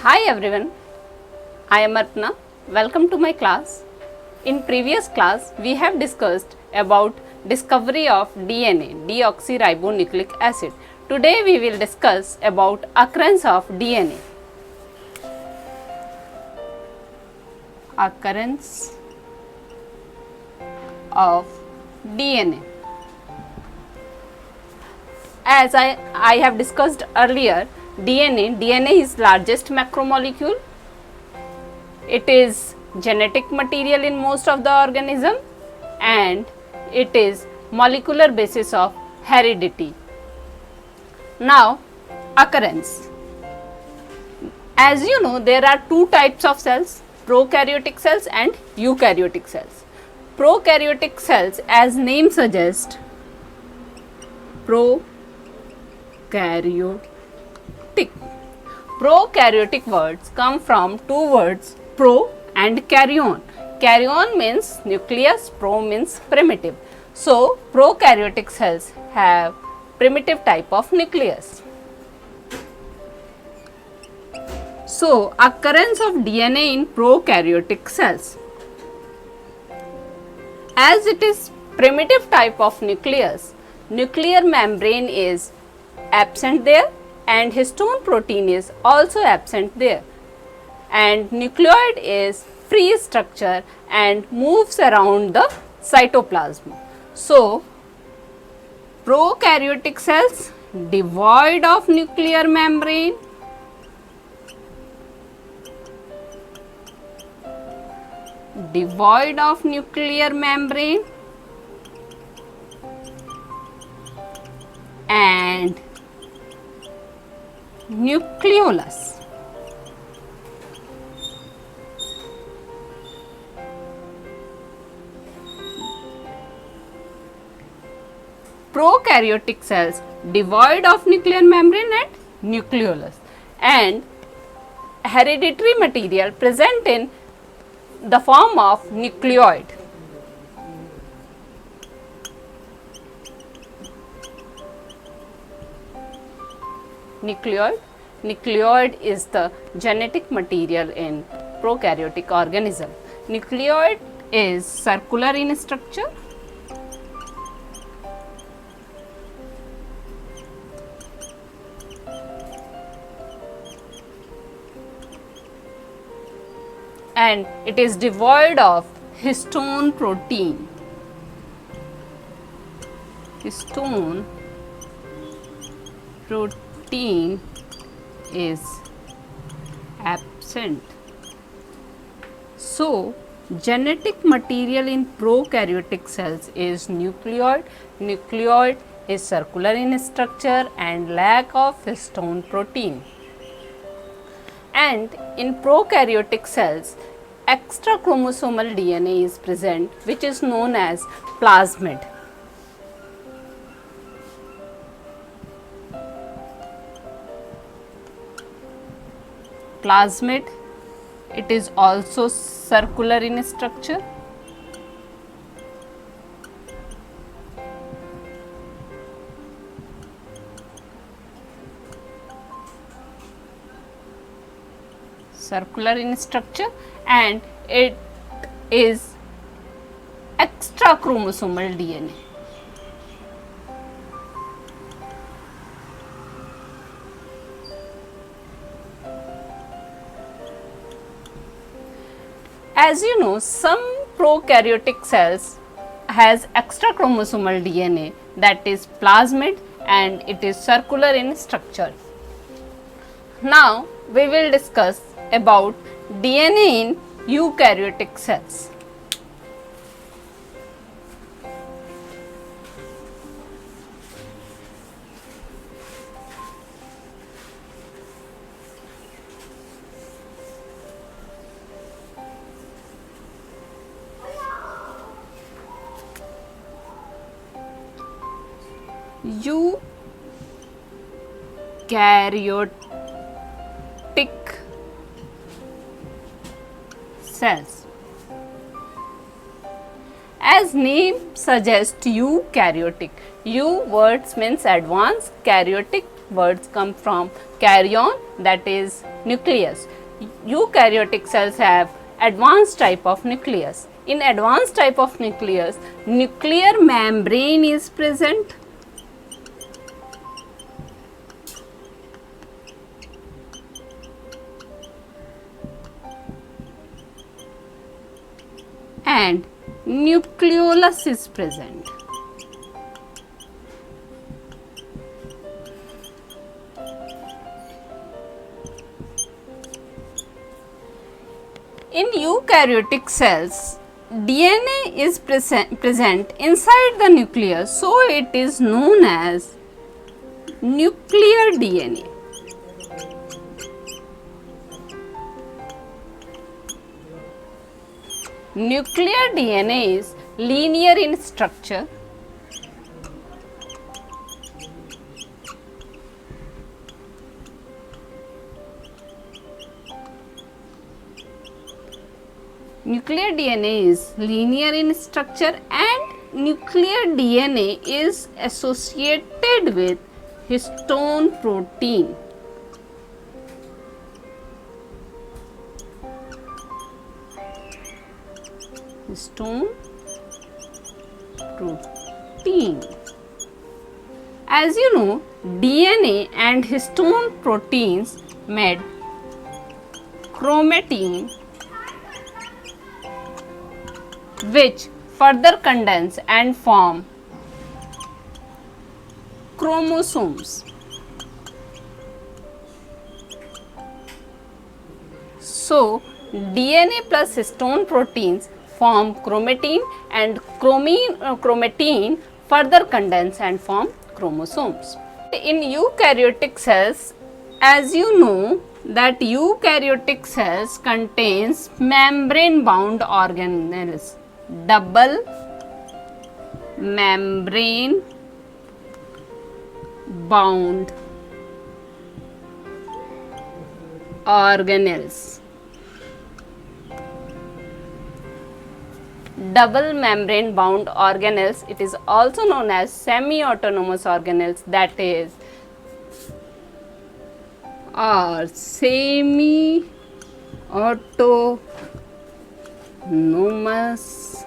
Hi everyone, I am Arpana. Welcome to my class. In previous class, we have discussed about discovery of DNA, deoxyribonucleic acid. Today we will discuss about occurrence of DNA. Occurrence of DNA. As I have discussed earlier, DNA is largest macromolecule. It is genetic material in most of the organism and it is molecular basis of heredity. Now, occurrence. As you know, there are two types of cells, prokaryotic cells and eukaryotic cells. Prokaryotic cells, as name suggests, prokaryotic. Prokaryotic words come from two words, pro and karyon. Karyon means nucleus, pro means primitive. So, prokaryotic cells have primitive type of nucleus. So, occurrence of DNA in prokaryotic cells. As it is primitive type of nucleus, nuclear membrane is absent there and histone protein is also absent there, and nucleoid is free structure and moves around the cytoplasm. So, prokaryotic cells devoid of nuclear membrane, and nucleolus. Prokaryotic cells devoid of nuclear membrane and nucleolus, and hereditary material present in the form of nucleoid. Nucleoid is the genetic material in prokaryotic organism. Nucleoid is circular in structure and it is devoid of histone protein. Histone protein is absent. So, genetic material in prokaryotic cells is nucleoid. Nucleoid is circular in structure and lack of histone protein. And in prokaryotic cells, extra chromosomal DNA is present, which is known as plasmid. Plasmid, it is also circular in structure. Circular in structure and it is extra chromosomal DNA. As you know, some prokaryotic cells has extra chromosomal DNA, that is plasmid, and it is circular in structure. Now, we will discuss about DNA in eukaryotic cells. Eukaryotic cells. As name suggests, eukaryotic. U words means advanced, karyotic words come from karyon, that is nucleus. Eukaryotic cells have advanced type of nucleus. In advanced type of nucleus, nuclear membrane is present. And nucleolus is present. In eukaryotic cells, DNA is present inside the nucleus, so it is known as nuclear DNA. Nuclear DNA is linear in structure. Nuclear DNA is linear in structure and nuclear DNA is associated with histone protein. Histone protein. As you know, DNA and histone proteins made chromatin, which further condense and form chromosomes. So, DNA plus histone proteins form chromatin and chromatin further condense and form chromosomes. In eukaryotic cells, as you know that eukaryotic cells contains membrane bound organelles, double membrane bound organelles. Double membrane bound organelles, it is also known as semi-autonomous organelles, that is or semi-autonomous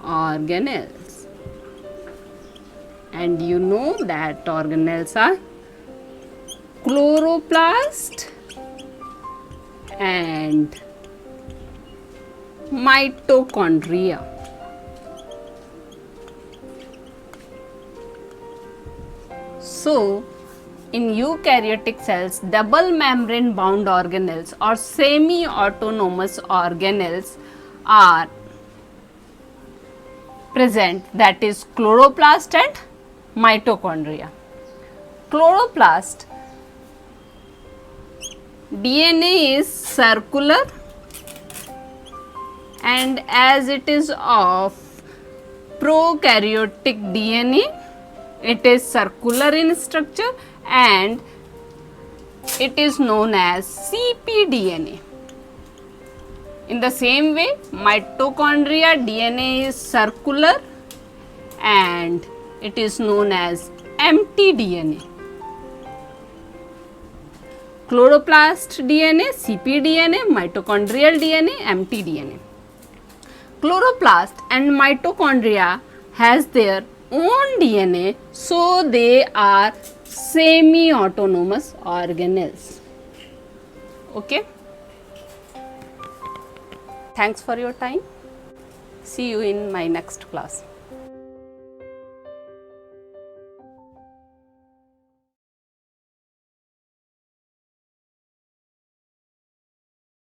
organelles. And you know that organelles are chloroplast and mitochondria. So, in eukaryotic cells, double membrane bound organelles or semi-autonomous organelles are present, that is chloroplast and mitochondria. Chloroplast DNA is circular, and as it is of prokaryotic DNA, it is circular in structure and it is known as cpDNA. In the same way, mitochondria DNA is circular and it is known as mtDNA. Chloroplast DNA, cpDNA, mitochondrial DNA, mtDNA. Chloroplast and mitochondria has their own DNA, so they are semi-autonomous organelles. Okay. Thanks for your time. See you in my next class.